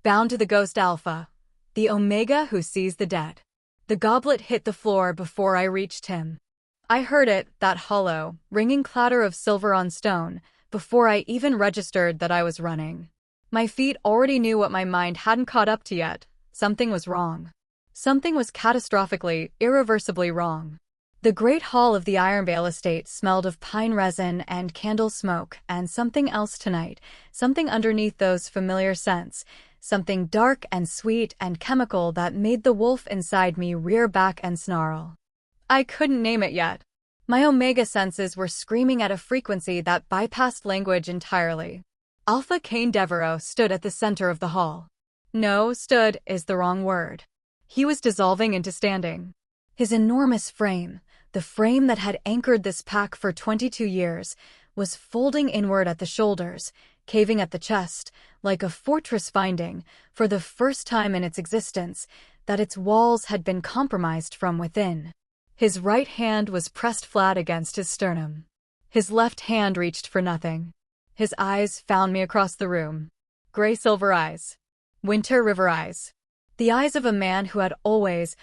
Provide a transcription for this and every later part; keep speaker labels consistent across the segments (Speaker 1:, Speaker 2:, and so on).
Speaker 1: Bound to the ghost alpha, the omega who sees the dead. The goblet hit the floor before I reached him. I heard it, that hollow, ringing clatter of silver on stone, before I even registered that I was running. My feet already knew what my mind hadn't caught up to yet. Something was wrong. Something was catastrophically, irreversibly wrong. The great hall of the Ironvale estate smelled of pine resin and candle smoke, and something else tonight, something underneath those familiar scents, something dark and sweet and chemical that made the wolf inside me rear back and snarl. I couldn't name it yet. My omega senses were screaming at a frequency that bypassed language entirely. Alpha Cain Devereaux stood at the center of the hall. No, stood is the wrong word. He was dissolving into standing. His enormous frame, the frame that had anchored this pack for 22 years, was folding inward at the shoulders, caving at the chest, like a fortress finding, for the first time in its existence, that its walls had been compromised from within. His right hand was pressed flat against his sternum. His left hand reached for nothing. His eyes found me across the room. Gray-silver eyes. Winter River eyes. The eyes of a man who had always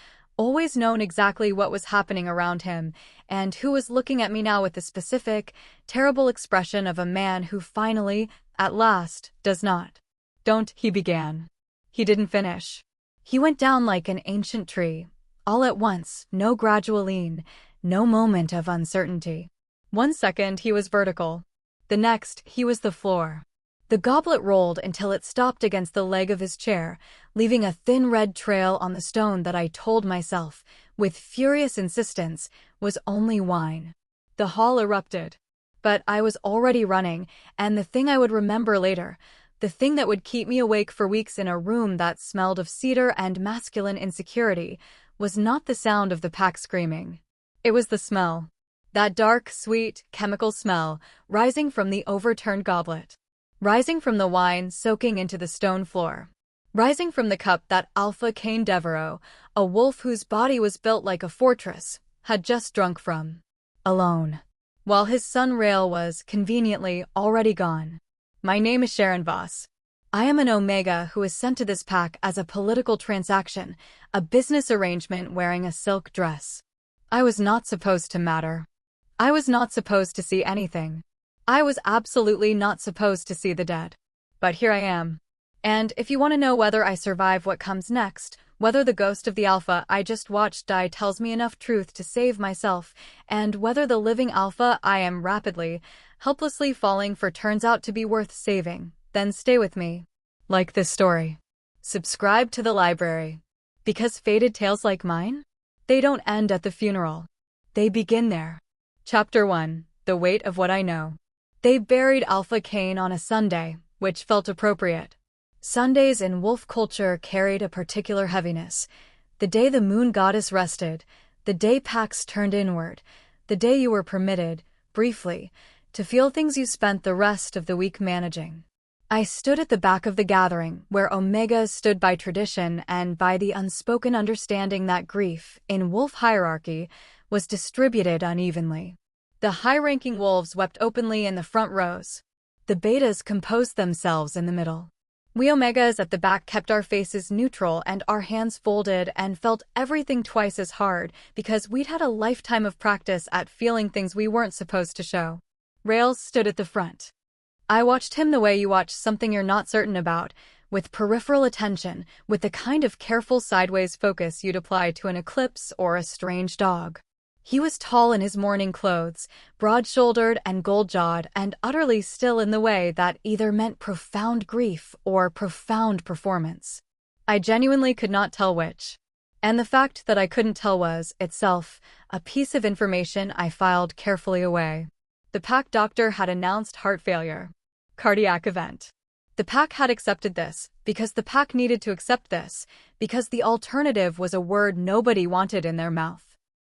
Speaker 1: known exactly what was happening around him, and who was looking at me now with the specific, terrible expression of a man who finally, at last, does not. Don't, he began. He didn't finish. He went down like an ancient tree, all at once, no gradual lean, no moment of uncertainty. 1 second he was vertical. The next, he was the floor. The goblet rolled until it stopped against the leg of his chair, leaving a thin red trail on the stone that I told myself, with furious insistence, was only wine. The hall erupted. But I was already running, and the thing I would remember later, the thing that would keep me awake for weeks in a room that smelled of cedar and masculine insecurity, was not the sound of the pack screaming. It was the smell. That dark, sweet, chemical smell, rising from the overturned goblet. Rising from the wine soaking into the stone floor. Rising from the cup that Alpha Cain Devereaux, a wolf whose body was built like a fortress, had just drunk from. Alone. While his sun rail was, conveniently, already gone. My name is Sharon Voss. I am an omega who is sent to this pack as a political transaction, a business arrangement wearing a silk dress. I was not supposed to matter. I was not supposed to see anything. I was absolutely not supposed to see the dead. But here I am. And if you want to know whether I survive what comes next, whether the ghost of the alpha I just watched die tells me enough truth to save myself, and whether the living alpha I am rapidly, helplessly falling for turns out to be worth saving, then stay with me. Like this story. Subscribe to the library. Because fated tales like mine? They don't end at the funeral. They begin there. Chapter 1. The Weight of What I Know. They buried Alpha Cain on a Sunday, which felt appropriate. Sundays in wolf culture carried a particular heaviness. The day the moon goddess rested, the day packs turned inward, the day you were permitted, briefly, to feel things you spent the rest of the week managing. I stood at the back of the gathering, where omegas stood by tradition and by the unspoken understanding that grief, in wolf hierarchy, was distributed unevenly. The high-ranking wolves wept openly in the front rows. The betas composed themselves in the middle. We omegas at the back kept our faces neutral and our hands folded and felt everything twice as hard because we'd had a lifetime of practice at feeling things we weren't supposed to show. Rails stood at the front. I watched him the way you watch something you're not certain about, with peripheral attention, with the kind of careful sideways focus you'd apply to an eclipse or a strange dog. He was tall in his mourning clothes, broad-shouldered and gold-jawed, and utterly still in the way that either meant profound grief or profound performance. I genuinely could not tell which. And the fact that I couldn't tell was, itself, a piece of information I filed carefully away. The pack doctor had announced heart failure. Cardiac event. The pack had accepted this, because the pack needed to accept this, because the alternative was a word nobody wanted in their mouth.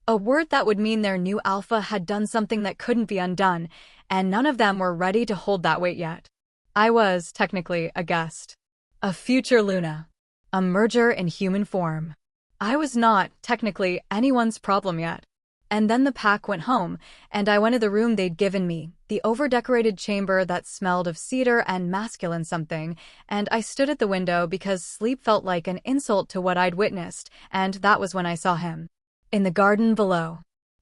Speaker 1: A word that would mean their new alpha had done something that couldn't be undone, and none of them were ready to hold that weight yet. I was, technically, a guest. A future Luna. A merger in human form. I was not, technically, anyone's problem yet. And then the pack went home, and I went to the room they'd given me, the over-decorated chamber that smelled of cedar and masculine something, and I stood at the window because sleep felt like an insult to what I'd witnessed, and that was when I saw him. In the garden below.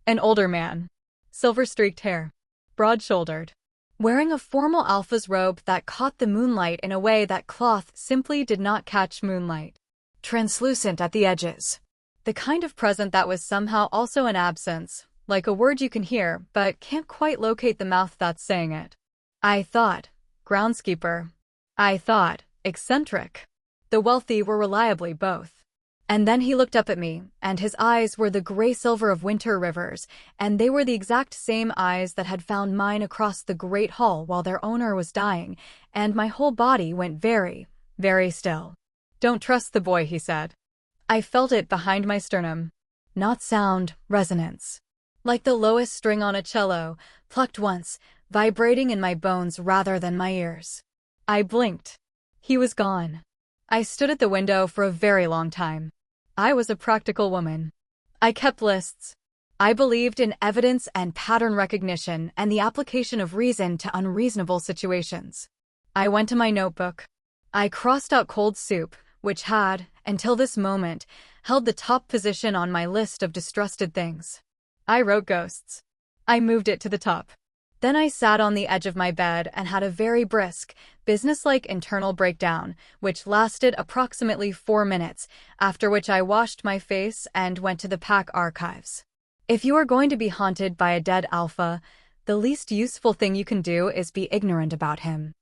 Speaker 1: An older man. Silver-streaked hair. Broad-shouldered. Wearing a formal alpha's robe that caught the moonlight in a way that cloth simply did not catch moonlight. Translucent at the edges. The kind of present that was somehow also an absence, like a word you can hear but can't quite locate the mouth that's saying it. I thought, groundskeeper. I thought, eccentric. The wealthy were reliably both. And then he looked up at me, and his eyes were the gray-silver of winter rivers, and they were the exact same eyes that had found mine across the great hall while their owner was dying, and my whole body went very, very still. Don't trust the boy, he said. I felt it behind my sternum. Not sound, resonance. Like the lowest string on a cello, plucked once, vibrating in my bones rather than my ears. I blinked. He was gone. I stood at the window for a very long time. I was a practical woman. I kept lists. I believed in evidence and pattern recognition and the application of reason to unreasonable situations. I went to my notebook. I crossed out cold soup, which had, until this moment, held the top position on my list of distrusted things. I wrote ghosts. I moved it to the top. Then I sat on the edge of my bed and had a very brisk, businesslike internal breakdown, which lasted approximately 4 minutes, after which I washed my face and went to the pack archives. If you are going to be haunted by a dead alpha, the least useful thing you can do is be ignorant about him.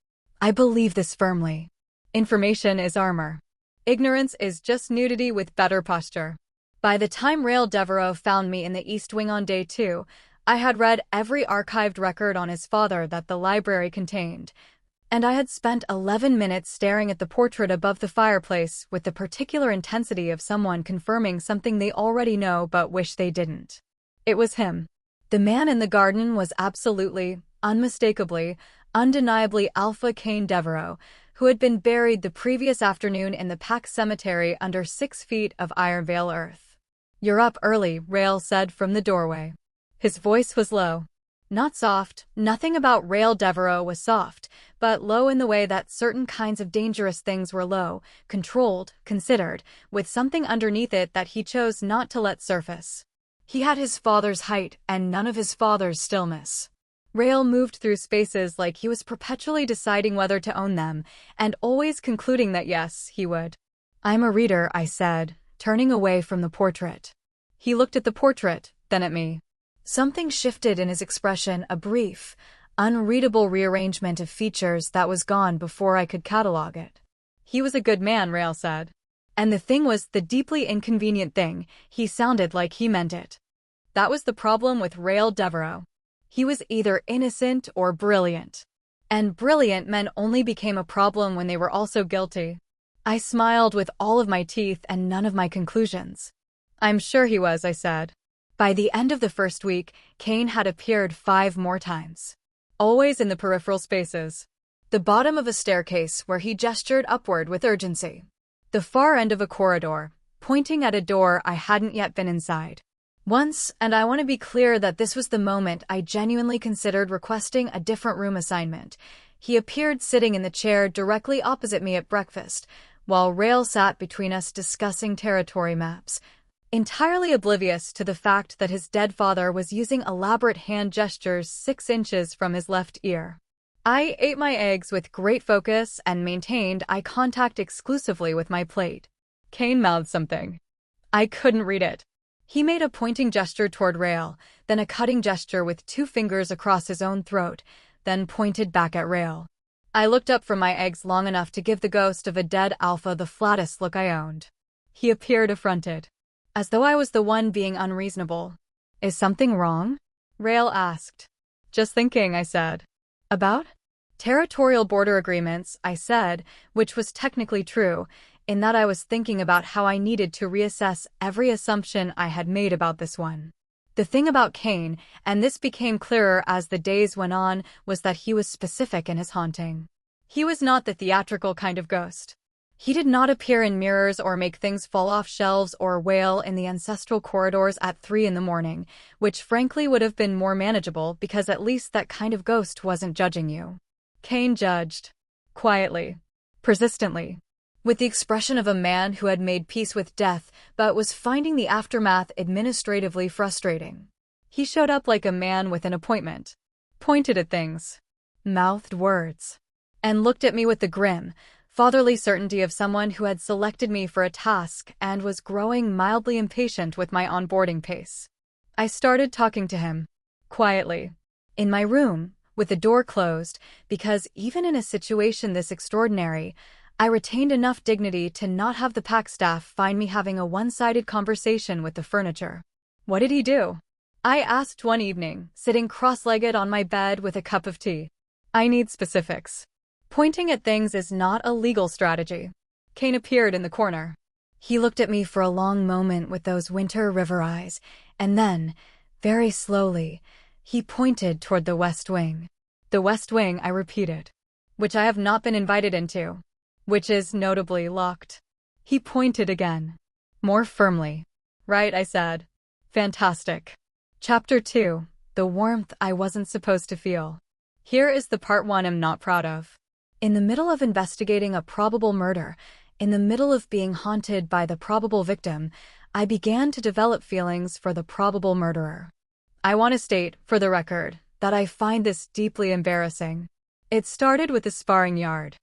Speaker 1: I believe this firmly. Information is armor. Ignorance is just nudity with better posture. By the time Rael Devereaux found me in the East Wing on day 2, I had read every archived record on his father that the library contained, and I had spent 11 minutes staring at the portrait above the fireplace with the particular intensity of someone confirming something they already know but wish they didn't. It was him. The man in the garden was absolutely, unmistakably, undeniably Alpha Cain Devereaux, who had been buried the previous afternoon in the Pack Cemetery under 6 feet of Ironvale earth. You're up early, Rael said from the doorway. His voice was low. Not soft, nothing about Rael Devereaux was soft, but low in the way that certain kinds of dangerous things were low, controlled, considered, with something underneath it that he chose not to let surface. He had his father's height and none of his father's stillness. Rael moved through spaces like he was perpetually deciding whether to own them, and always concluding that yes, he would. I'm a reader, I said, turning away from the portrait. He looked at the portrait, then at me. Something shifted in his expression, a brief, unreadable rearrangement of features that was gone before I could catalog it. He was a good man, Rael said. And the thing was, the deeply inconvenient thing, he sounded like he meant it. That was the problem with Rael Devereaux. He was either innocent or brilliant. And brilliant men only became a problem when they were also guilty. I smiled with all of my teeth and none of my conclusions. I'm sure he was, I said. By the end of the first week, Cain had appeared 5 more times. Always in the peripheral spaces. The bottom of a staircase where he gestured upward with urgency. The far end of a corridor, pointing at a door I hadn't yet been inside. Once, and I want to be clear that this was the moment I genuinely considered requesting a different room assignment, he appeared sitting in the chair directly opposite me at breakfast, while Rael sat between us discussing territory maps, entirely oblivious to the fact that his dead father was using elaborate hand gestures 6 inches from his left ear. I ate my eggs with great focus and maintained eye contact exclusively with my plate. Cain mouthed something. I couldn't read it. He made a pointing gesture toward Rael, then a cutting gesture with 2 fingers across his own throat, then pointed back at Rael. I looked up from my eggs long enough to give the ghost of a dead alpha the flattest look I owned. He appeared affronted. As though I was the one being unreasonable. Is something wrong? Rael asked. Just thinking, I said. About? Territorial border agreements, I said, which was technically true, in that I was thinking about how I needed to reassess every assumption I had made about this one. The thing about Cain, and this became clearer as the days went on, was that he was specific in his haunting. He was not the theatrical kind of ghost. He did not appear in mirrors or make things fall off shelves or wail in the ancestral corridors at 3 in the morning, which frankly would have been more manageable because at least that kind of ghost wasn't judging you. Kane judged. Quietly. Persistently. With the expression of a man who had made peace with death but was finding the aftermath administratively frustrating. He showed up like a man with an appointment. Pointed at things. Mouthed words. And looked at me with the grim, fatherly certainty of someone who had selected me for a task and was growing mildly impatient with my onboarding pace. I started talking to him. Quietly. In my room, with the door closed, because even in a situation this extraordinary, I retained enough dignity to not have the pack staff find me having a one-sided conversation with the furniture. What did he do? I asked one evening, sitting cross-legged on my bed with a cup of tea. I need specifics. Pointing at things is not a legal strategy. Kane appeared in the corner. He looked at me for a long moment with those winter river eyes, and then, very slowly, he pointed toward the West Wing. The West Wing, I repeated. Which I have not been invited into. Which is notably locked. He pointed again. More firmly. Right, I said. Fantastic. Chapter 2. The warmth I wasn't supposed to feel. Here is the part 1 I'm not proud of. In the middle of investigating a probable murder, in the middle of being haunted by the probable victim, I began to develop feelings for the probable murderer. I want to state, for the record, that I find this deeply embarrassing. It started with the sparring yard.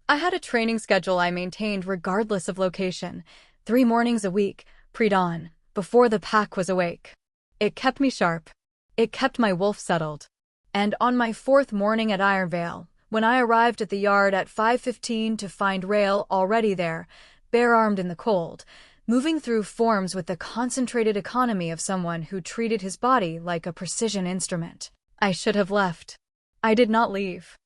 Speaker 1: I had a training schedule I maintained regardless of location, 3 mornings a week, pre-dawn, before the pack was awake. It kept me sharp. It kept my wolf settled. And on my 4th morning at Ironvale, when I arrived at the yard at 5:15 to find Rail already there, bare-armed in the cold, moving through forms with the concentrated economy of someone who treated his body like a precision instrument, I should have left. I did not leave.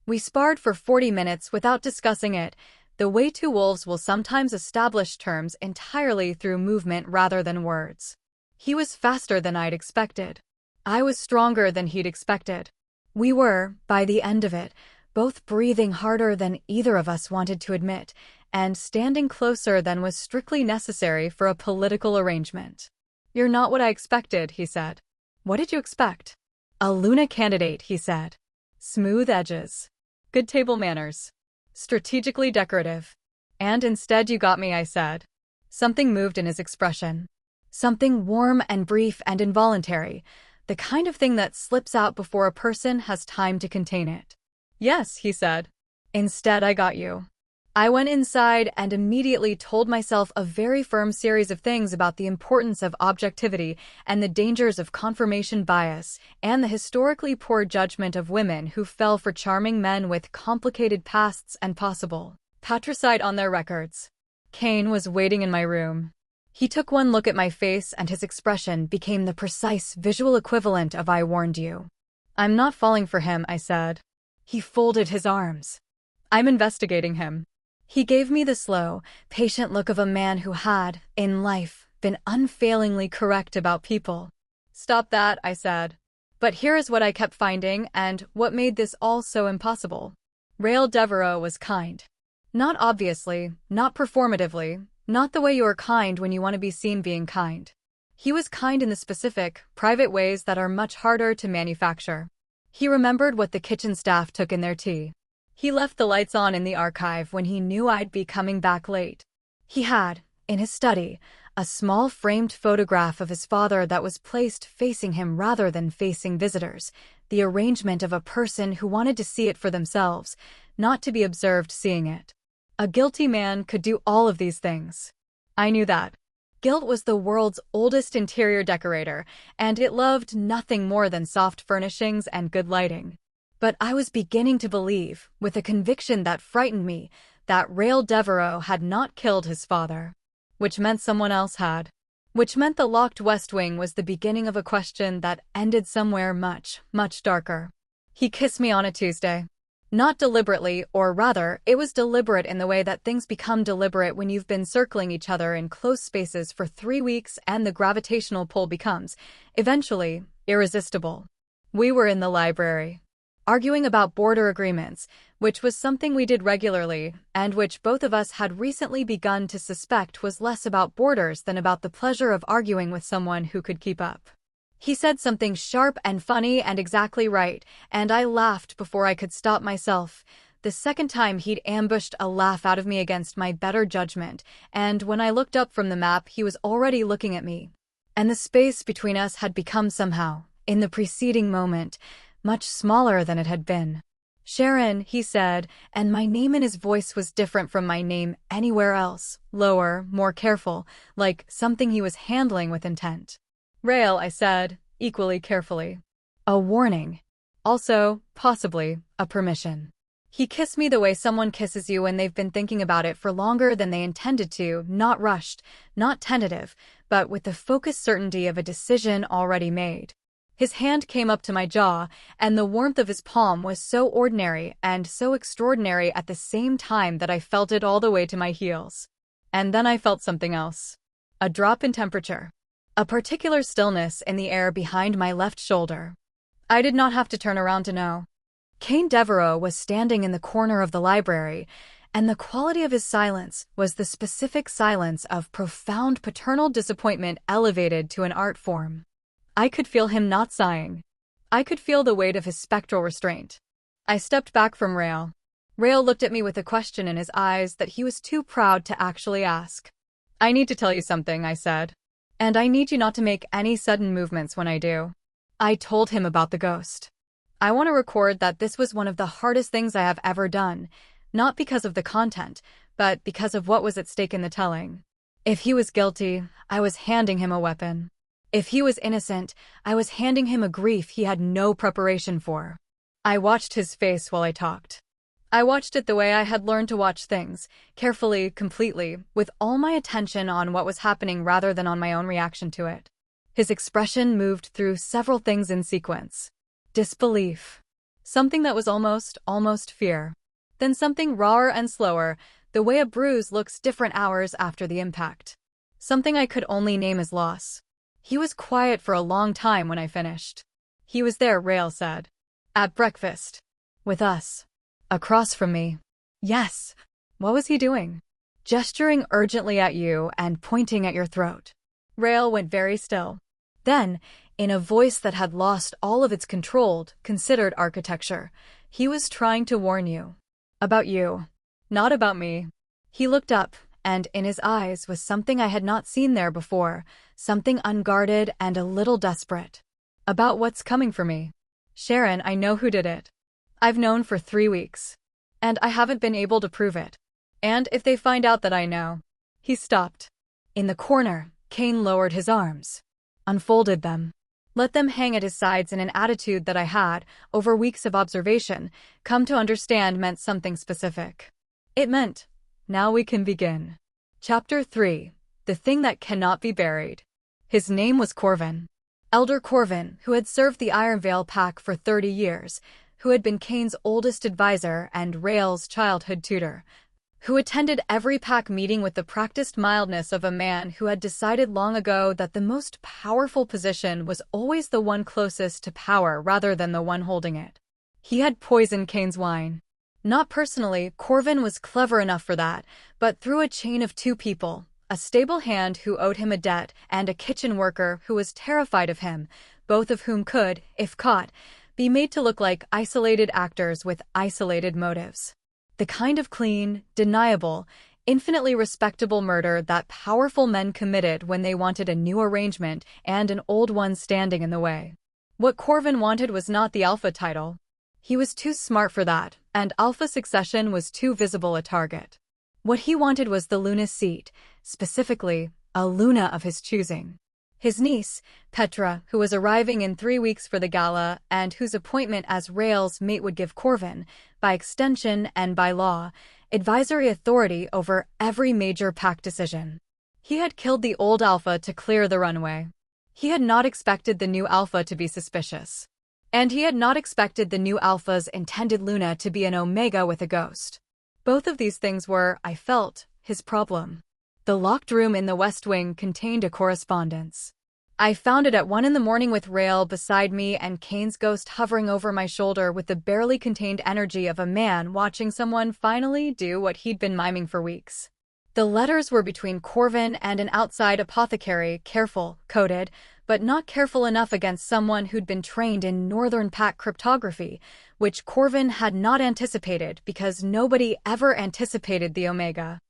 Speaker 1: We sparred for 40 minutes without discussing it, the way 2 wolves will sometimes establish terms entirely through movement rather than words. He was faster than I'd expected. I was stronger than he'd expected. We were, by the end of it, both breathing harder than either of us wanted to admit, and standing closer than was strictly necessary for a political arrangement. You're not what I expected, he said. What did you expect? A Luna candidate, he said. Smooth edges. Good table manners. Strategically decorative. And instead you got me, I said. Something moved in his expression. Something warm and brief and involuntary, the kind of thing that slips out before a person has time to contain it. Yes, he said. Instead I got you. I went inside and immediately told myself a very firm series of things about the importance of objectivity and the dangers of confirmation bias and the historically poor judgment of women who fell for charming men with complicated pasts and possible patricide on their records. Kane was waiting in my room. He took one look at my face and his expression became the precise visual equivalent of "I warned you." I'm not falling for him, I said. He folded his arms. I'm investigating him. He gave me the slow, patient look of a man who had, in life, been unfailingly correct about people. Stop that, I said. But here is what I kept finding and what made this all so impossible. Rail Devereaux was kind. Not obviously, not performatively, not the way you are kind when you want to be seen being kind. He was kind in the specific, private ways that are much harder to manufacture. He remembered what the kitchen staff took in their tea. He left the lights on in the archive when he knew I'd be coming back late. He had, in his study, a small framed photograph of his father that was placed facing him rather than facing visitors, the arrangement of a person who wanted to see it for themselves, not to be observed seeing it. A guilty man could do all of these things. I knew that. Guilt was the world's oldest interior decorator, and it loved nothing more than soft furnishings and good lighting. But I was beginning to believe, with a conviction that frightened me, that Rail Devereaux had not killed his father. Which meant someone else had. Which meant the locked West Wing was the beginning of a question that ended somewhere much, much darker. He kissed me on a Tuesday. Not deliberately, or rather, it was deliberate in the way that things become deliberate when you've been circling each other in close spaces for 3 weeks and the gravitational pull becomes, eventually, irresistible. We were in the library. arguing about border agreements, which was something we did regularly, and which both of us had recently begun to suspect was less about borders than about the pleasure of arguing with someone who could keep up. He said something sharp and funny and exactly right, and I laughed before I could stop myself. The second time he'd ambushed a laugh out of me against my better judgment, and when I looked up from the map he was already looking at me. And the space between us had become somehow, in the preceding moment, much smaller than it had been. "Sharon," he said, and my name in his voice was different from my name anywhere else, lower, more careful, like something he was handling with intent. "Rael," I said, equally carefully. A warning. Also, possibly, a permission. He kissed me the way someone kisses you when they've been thinking about it for longer than they intended to, not rushed, not tentative, but with the focused certainty of a decision already made. His hand came up to my jaw, and the warmth of his palm was so ordinary and so extraordinary at the same time that I felt it all the way to my heels. And then I felt something else. A drop in temperature. A particular stillness in the air behind my left shoulder. I did not have to turn around to know. Cain Devereaux was standing in the corner of the library, and the quality of his silence was the specific silence of profound paternal disappointment elevated to an art form. I could feel him not sighing. I could feel the weight of his spectral restraint. I stepped back from Rael. Rael looked at me with a question in his eyes that he was too proud to actually ask. "I need to tell you something," I said. "And I need you not to make any sudden movements when I do." I told him about the ghost. I want to record that this was one of the hardest things I have ever done, not because of the content, but because of what was at stake in the telling. If he was guilty, I was handing him a weapon. If he was innocent, I was handing him a grief he had no preparation for. I watched his face while I talked. I watched it the way I had learned to watch things, carefully, completely, with all my attention on what was happening rather than on my own reaction to it. His expression moved through several things in sequence. Disbelief. Something that was almost fear. Then something rawer and slower, the way a bruise looks different hours after the impact. Something I could only name as loss. He was quiet for a long time when I finished. "He was there," Rael said. "At breakfast. With us. Across from me." "Yes." "What was he doing?" "Gesturing urgently at you and pointing at your throat." Rael went very still. Then, in a voice that had lost all of its controlled, considered architecture, "He was trying to warn you. About you. Not about me." He looked up, and in his eyes was something I had not seen there before, something unguarded and a little desperate. "About what's coming for me. Sharon, I know who did it. I've known for 3 weeks. And I haven't been able to prove it. And if they find out that I know." He stopped. In the corner, Cain lowered his arms. Unfolded them. Let them hang at his sides in an attitude that I had, over weeks of observation, come to understand meant something specific. It meant, "Now we can begin." Chapter 3. The Thing That Cannot Be Buried. His name was Corvin. Elder Corvin, who had served the Ironvale Pack for 30 years, who had been Cain's oldest advisor and Rael's childhood tutor, who attended every pack meeting with the practiced mildness of a man who had decided long ago that the most powerful position was always the one closest to power rather than the one holding it. He had poisoned Cain's wine. Not personally, Corvin was clever enough for that, but through a chain of 2 people, a stable hand who owed him a debt and a kitchen worker who was terrified of him, both of whom could, if caught, be made to look like isolated actors with isolated motives. The kind of clean, deniable, infinitely respectable murder that powerful men committed when they wanted a new arrangement and an old one standing in the way. What Corvin wanted was not the Alpha title. He was too smart for that, and Alpha succession was too visible a target. What he wanted was the Luna seat, specifically, a Luna of his choosing. His niece, Petra, who was arriving in 3 weeks for the gala and whose appointment as Rael's mate would give Corvin, by extension and by law, advisory authority over every major pack decision. He had killed the old Alpha to clear the runway. He had not expected the new Alpha to be suspicious. And he had not expected the new Alpha's intended Luna to be an Omega with a ghost. Both of these things were, I felt, his problem. The locked room in the West Wing contained a correspondence. I found it at 1 in the morning with Rael beside me and Kane's ghost hovering over my shoulder with the barely contained energy of a man watching someone finally do what he'd been miming for weeks. The letters were between Corvin and an outside apothecary, careful, coded, but not careful enough against someone who'd been trained in Northern Pack cryptography, which Corvin had not anticipated because nobody ever anticipated the Omega.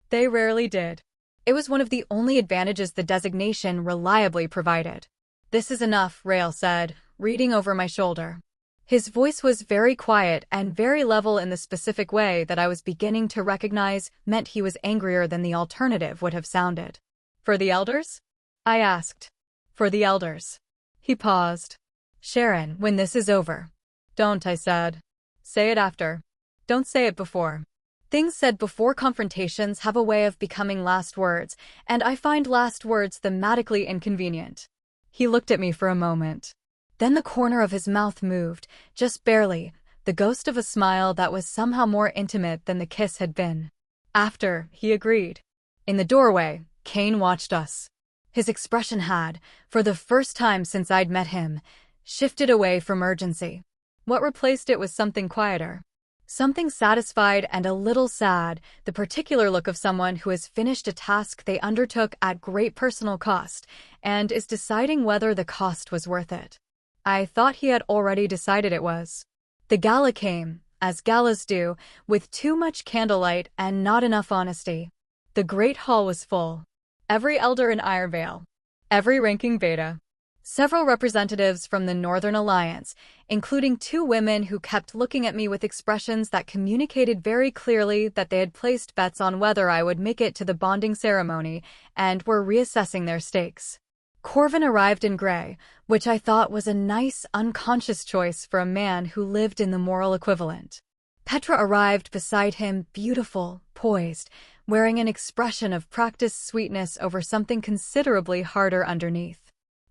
Speaker 1: They rarely did. It was one of the only advantages the designation reliably provided. "This is enough," Rael said, reading over my shoulder. His voice was very quiet and very level in the specific way that I was beginning to recognize meant he was angrier than the alternative would have sounded. "For the elders?" I asked. "For the elders." He paused. "Sharon, when this is over." "Don't," I said. "Say it after. Don't say it before." Things said before confrontations have a way of becoming last words, and I find last words thematically inconvenient. He looked at me for a moment. Then the corner of his mouth moved, just barely, the ghost of a smile that was somehow more intimate than the kiss had been. "After," he agreed. In the doorway, Kane watched us. His expression had, for the first time since I'd met him, shifted away from urgency. What replaced it was something quieter. Something satisfied and a little sad, the particular look of someone who has finished a task they undertook at great personal cost, and is deciding whether the cost was worth it. I thought he had already decided it was. The gala came, as galas do, with too much candlelight and not enough honesty. The great hall was full. Every elder in Irevale. Every ranking beta. Several representatives from the Northern Alliance, including 2 women who kept looking at me with expressions that communicated very clearly that they had placed bets on whether I would make it to the bonding ceremony and were reassessing their stakes. Corvin arrived in gray, which I thought was a nice, unconscious choice for a man who lived in the moral equivalent. Petra arrived beside him, beautiful, poised, wearing an expression of practiced sweetness over something considerably harder underneath.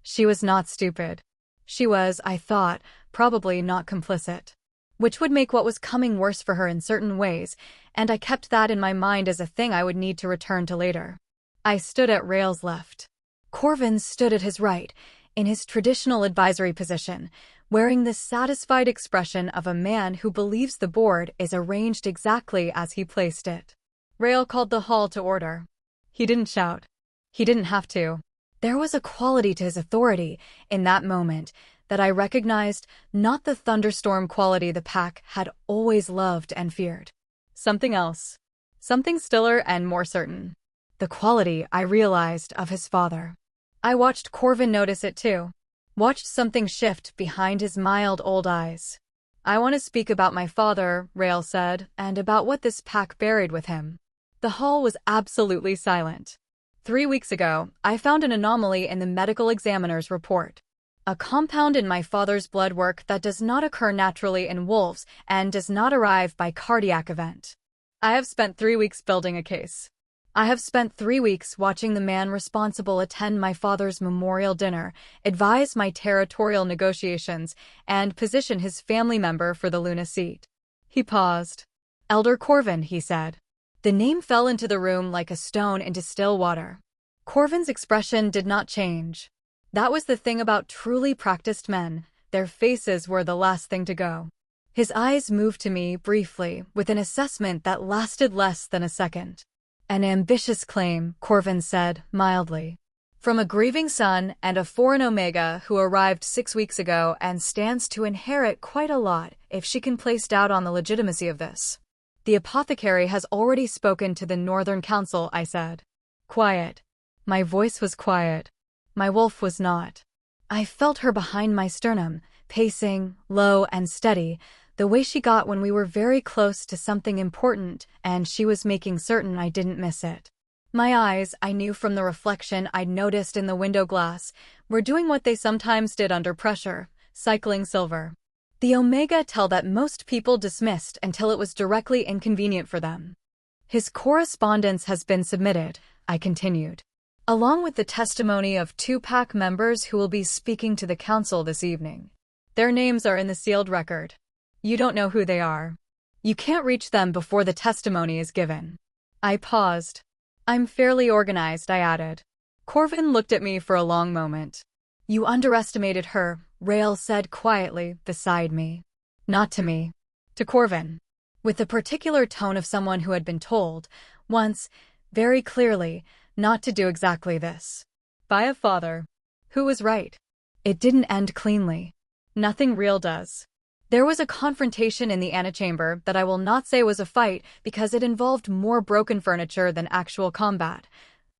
Speaker 1: She was not stupid. She was, I thought, probably not complicit. Which would make what was coming worse for her in certain ways, and I kept that in my mind as a thing I would need to return to later. I stood at Rael's left. Corvin stood at his right, in his traditional advisory position, wearing the satisfied expression of a man who believes the board is arranged exactly as he placed it. Rael called the hall to order. He didn't shout. He didn't have to. There was a quality to his authority, in that moment, that I recognized, not the thunderstorm quality the pack had always loved and feared. Something else. Something stiller and more certain. The quality, I realized, of his father. I watched Corvin notice it too. Watched something shift behind his mild old eyes. "I want to speak about my father," Rael said, "and about what this pack buried with him." The hall was absolutely silent. 3 weeks ago, I found an anomaly in the medical examiner's report. A compound in my father's blood work that does not occur naturally in wolves and does not arrive by cardiac event. I have spent 3 weeks building a case. I have spent 3 weeks watching the man responsible attend my father's memorial dinner, advise my territorial negotiations, and position his family member for the Luna seat. He paused. "Elder Corvin," he said. The name fell into the room like a stone into still water. Corvin's expression did not change. That was the thing about truly practiced men, their faces were the last thing to go. His eyes moved to me briefly, with an assessment that lasted less than a second. "An ambitious claim," Corvin said, mildly. "From a grieving son and a foreign Omega who arrived 6 weeks ago and stands to inherit quite a lot if she can place doubt on the legitimacy of this. The apothecary has already spoken to the Northern Council," I said. Quiet. My voice was quiet. My wolf was not. I felt her behind my sternum, pacing, low and steady, the way she got when we were very close to something important and she was making certain I didn't miss it. My eyes, I knew from the reflection I'd noticed in the window glass, were doing what they sometimes did under pressure, cycling silver. The Omega tell that most people dismissed until it was directly inconvenient for them. "His correspondence has been submitted," I continued, "along with the testimony of 2 pack members who will be speaking to the council this evening. Their names are in the sealed record. You don't know who they are. You can't reach them before the testimony is given." I paused. "I'm fairly organized," I added. Corvin looked at me for a long moment. You underestimated her, Rael said quietly beside me. Not to me. To Corvin. With the particular tone of someone who had been told, once, very clearly, not to do exactly this. By a father. Who was right. It didn't end cleanly. Nothing real does. There was a confrontation in the antechamber that I will not say was a fight because it involved more broken furniture than actual combat,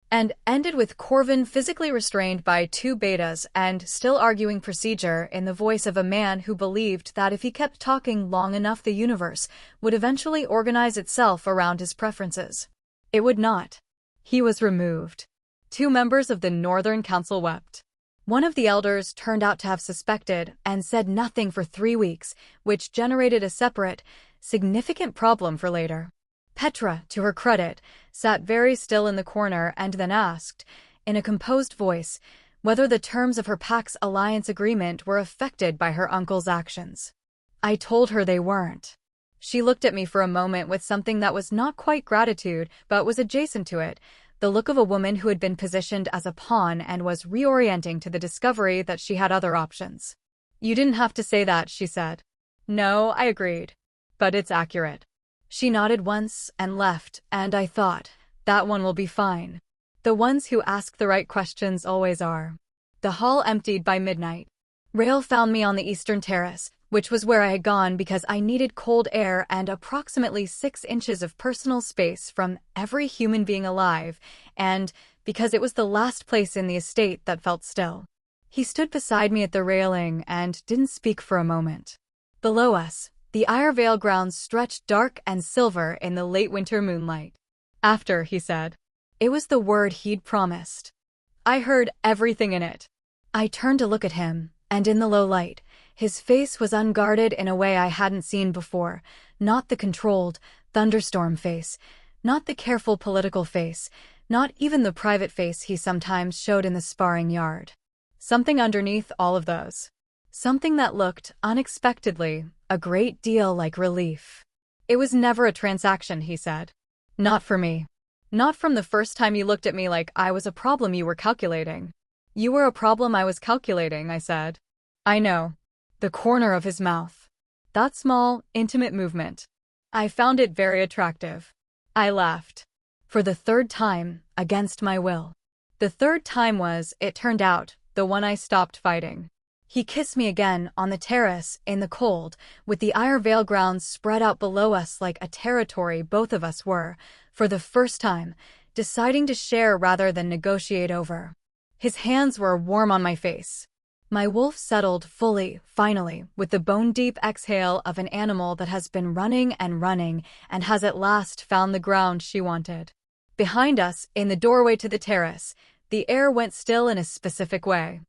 Speaker 1: and ended with Corvin physically restrained by two betas and still arguing procedure in the voice of a man who believed that if he kept talking long enough the universe would eventually organize itself around his preferences. It would not. He was removed. Two members of the Northern Council wept. One of the elders turned out to have suspected and said nothing for 3 weeks, which generated a separate, significant problem for later. Petra, to her credit, sat very still in the corner and then asked, in a composed voice, whether the terms of her pack's alliance agreement were affected by her uncle's actions. I told her they weren't. She looked at me for a moment with something that was not quite gratitude but was adjacent to it, the look of a woman who had been positioned as a pawn and was reorienting to the discovery that she had other options. You didn't have to say that, she said. No, I agreed. But it's accurate. She nodded once and left, and I thought, that one will be fine. The ones who ask the right questions always are. The hall emptied by midnight. Rael found me on the eastern terrace, which was where I had gone because I needed cold air and approximately 6 inches of personal space from every human being alive, and because it was the last place in the estate that felt still. He stood beside me at the railing and didn't speak for a moment. Below us, the Irevale grounds stretched dark and silver in the late winter moonlight. After, he said. It was the word he'd promised. I heard everything in it. I turned to look at him, and in the low light, his face was unguarded in a way I hadn't seen before, not the controlled, thunderstorm face, not the careful political face, not even the private face he sometimes showed in the sparring yard. Something underneath all of those. Something that looked, unexpectedly, a great deal like relief. It was never a transaction, he said. Not for me. Not from the first time you looked at me like I was a problem you were calculating. You were a problem I was calculating, I said. I know. The corner of his mouth. That small, intimate movement. I found it very attractive. I laughed. For the third time, against my will. The third time was, it turned out, the one I stopped fighting. He kissed me again on the terrace in the cold, with the Irevale grounds spread out below us like a territory both of us were, for the first time, deciding to share rather than negotiate over. His hands were warm on my face. My wolf settled fully, finally, with the bone-deep exhale of an animal that has been running and has at last found the ground she wanted. Behind us, in the doorway to the terrace, the air went still in a specific way.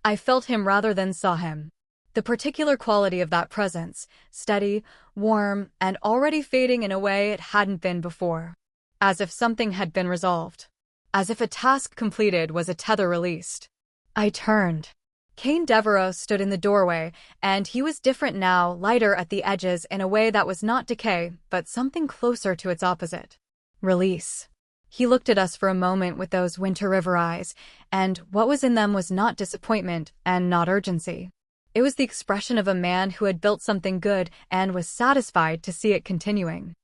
Speaker 1: I felt him rather than saw him. The particular quality of that presence, steady, warm, and already fading in a way it hadn't been before. As if something had been resolved. As if a task completed was a tether released. I turned. Cain Devereaux stood in the doorway, and he was different now, lighter at the edges in a way that was not decay, but something closer to its opposite. Release. He looked at us for a moment with those Winter River eyes, and what was in them was not disappointment and not urgency. It was the expression of a man who had built something good and was satisfied to see it continuing.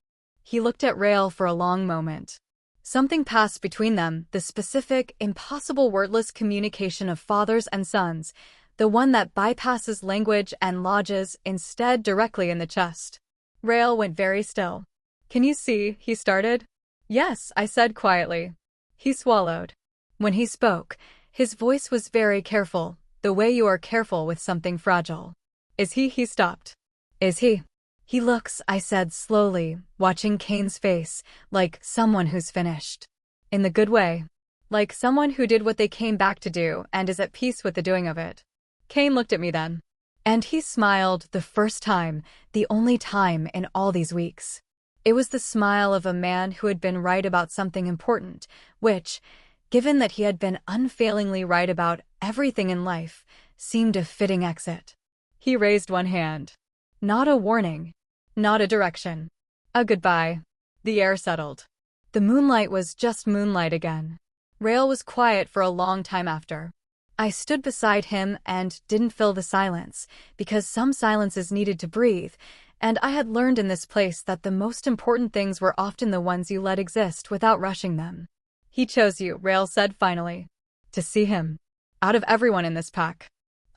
Speaker 1: He looked at Rael for a long moment. Something passed between them, the specific, impossible wordless communication of fathers and sons, the one that bypasses language and lodges instead directly in the chest. Rael went very still. Can you see? He started. Yes, I said quietly. He swallowed. When he spoke, his voice was very careful, the way you are careful with something fragile. Is he? He stopped. Is he? He looks, I said slowly, watching Cain's face, like someone who's finished. In the good way. Like someone who did what they came back to do and is at peace with the doing of it. Cain looked at me then. And he smiled the first time, the only time in all these weeks. It was the smile of a man who had been right about something important, which, given that he had been unfailingly right about everything in life, seemed a fitting exit. He raised one hand. Not a warning. Not a direction. A goodbye. The air settled. The moonlight was just moonlight again. Rael was quiet for a long time after. I stood beside him and didn't fill the silence, because some silences needed to breathe, and I had learned in this place that the most important things were often the ones you let exist without rushing them. He chose you, Rail said finally. To see him. Out of everyone in this pack.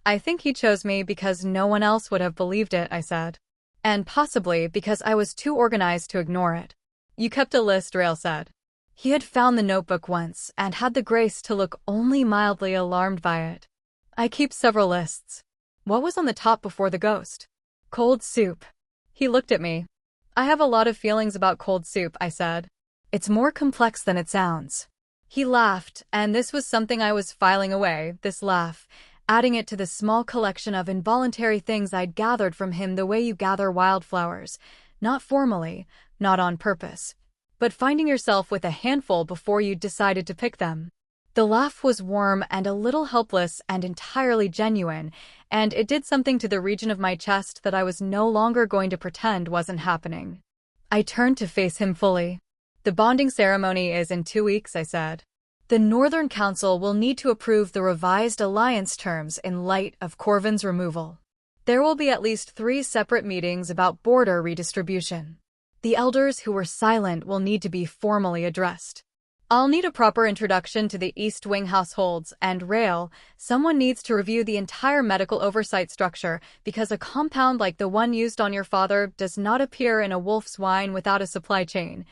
Speaker 1: I think he chose me because no one else would have believed it, I said. And possibly because I was too organized to ignore it. You kept a list, Rail said. He had found the notebook once and had the grace to look only mildly alarmed by it. I keep several lists. What was on the top before the ghost? Cold soup. He looked at me. I have a lot of feelings about cold soup, I said. It's more complex than it sounds. He laughed, and this was something I was filing away, this laugh, adding it to the small collection of involuntary things I'd gathered from him the way you gather wildflowers, not formally, not on purpose, but finding yourself with a handful before you'd decided to pick them. The laugh was warm and a little helpless and entirely genuine, and it did something to the region of my chest that I was no longer going to pretend wasn't happening. I turned to face him fully. The bonding ceremony is in 2 weeks, I said. The Northern Council will need to approve the revised alliance terms in light of Corvin's removal. There will be at least 3 separate meetings about border redistribution. The elders who were silent will need to be formally addressed. I'll need a proper introduction to the East Wing households, and Rail, someone needs to review the entire medical oversight structure because a compound like the one used on your father does not appear in a wolf's wine without a supply chain,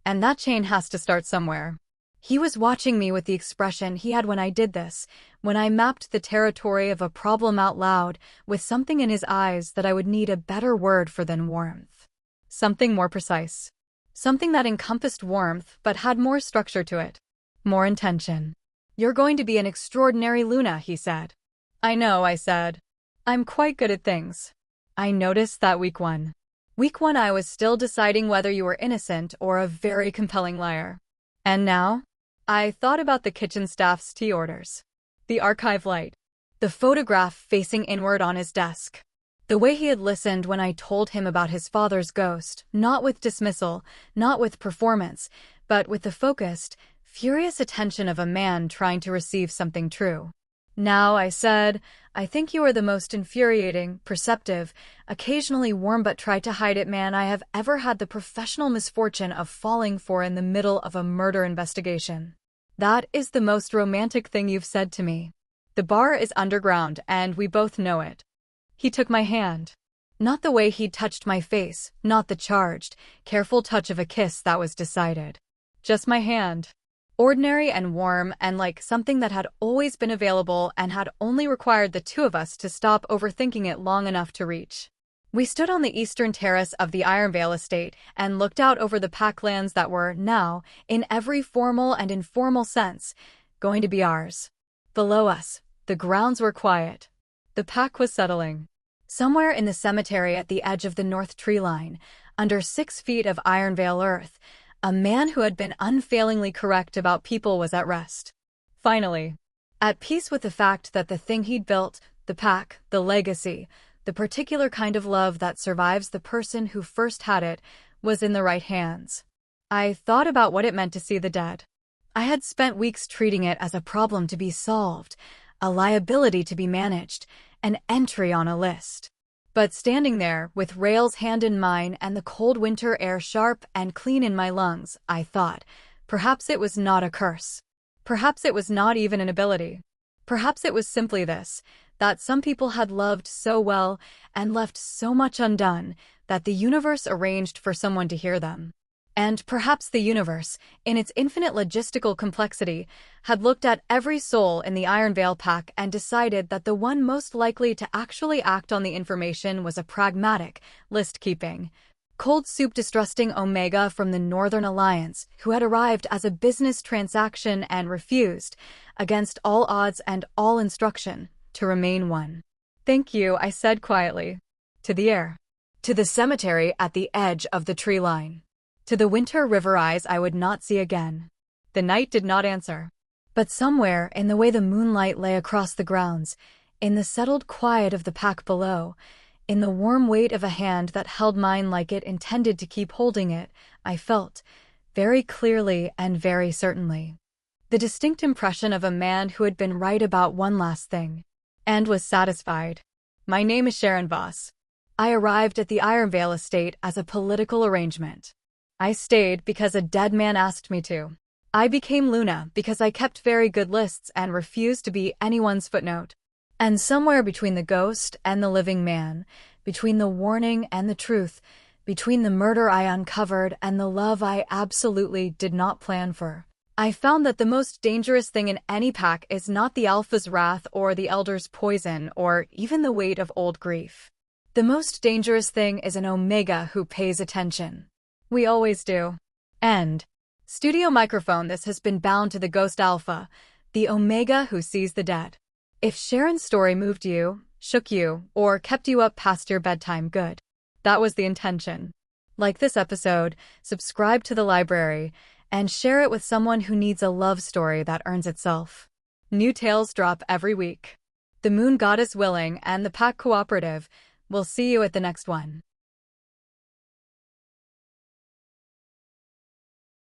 Speaker 1: and that chain has to start somewhere. He was watching me with the expression he had when I did this, when I mapped the territory of a problem out loud, with something in his eyes that I would need a better word for than warmth. Something more precise. Something that encompassed warmth but had more structure to it. More intention. You're going to be an extraordinary Luna, he said. I know, I said. I'm quite good at things. I noticed that week 1. Week 1 I was still deciding whether you were innocent or a very compelling liar. And now? I thought about the kitchen staff's tea orders. The archive light. The photograph facing inward on his desk. The way he had listened when I told him about his father's ghost, not with dismissal, not with performance, but with the focused, furious attention of a man trying to receive something true. Now, I said, I think you are the most infuriating, perceptive, occasionally warm but try to hide it man I have ever had the professional misfortune of falling for in the middle of a murder investigation. That is the most romantic thing you've said to me. The bar is underground and we both know it. He took my hand. Not the way he'd touched my face, not the charged, careful touch of a kiss that was decided. Just my hand. Ordinary and warm and like something that had always been available and had only required the 2 of us to stop overthinking it long enough to reach. We stood on the eastern terrace of the Ironvale estate and looked out over the packlands that were, now, in every formal and informal sense, going to be ours. Below us, the grounds were quiet. The pack was settling. Somewhere in the cemetery at the edge of the north tree line, under 6 feet of Ironvale earth, a man who had been unfailingly correct about people was at rest. Finally. At peace with the fact that the thing he'd built, the pack, the legacy, the particular kind of love that survives the person who first had it, was in the right hands. I thought about what it meant to see the dead. I had spent weeks treating it as a problem to be solved, a liability to be managed, an entry on a list. But standing there, with Rail's hand in mine and the cold winter air sharp and clean in my lungs, I thought, perhaps it was not a curse. Perhaps it was not even an ability. Perhaps it was simply this, that some people had loved so well and left so much undone that the universe arranged for someone to hear them. And perhaps the universe, in its infinite logistical complexity, had looked at every soul in the Ironvale pack and decided that the one most likely to actually act on the information was a pragmatic, list-keeping, cold soup distrusting Omega from the Northern Alliance who had arrived as a business transaction and refused, against all odds and all instruction, to remain one. Thank you, I said quietly. To the air. To the cemetery at the edge of the tree line. To the winter river eyes I would not see again. The night did not answer. But somewhere, in the way the moonlight lay across the grounds, in the settled quiet of the pack below, in the warm weight of a hand that held mine like it intended to keep holding it, I felt, very clearly and very certainly, The distinct impression of a man who had been right about one last thing and was satisfied. My name is Sharon Voss. I arrived at the Ironvale estate as a political arrangement. I stayed because a dead man asked me to. I became Luna because I kept very good lists and refused to be anyone's footnote. And somewhere between the ghost and the living man, between the warning and the truth, between the murder I uncovered and the love I absolutely did not plan for, I found that the most dangerous thing in any pack is not the alpha's wrath or the elder's poison or even the weight of old grief. The most dangerous thing is an omega who pays attention. We always do. End. Studio microphone. This has been bound to the ghost alpha, the omega who sees the dead. If Sharon's story moved you, shook you, or kept you up past your bedtime, good. That was the intention. Like this episode, subscribe to the library, and share it with someone who needs a love story that earns itself. New tales drop every week. The moon goddess willing and the pack cooperative. We'll see you at the next one.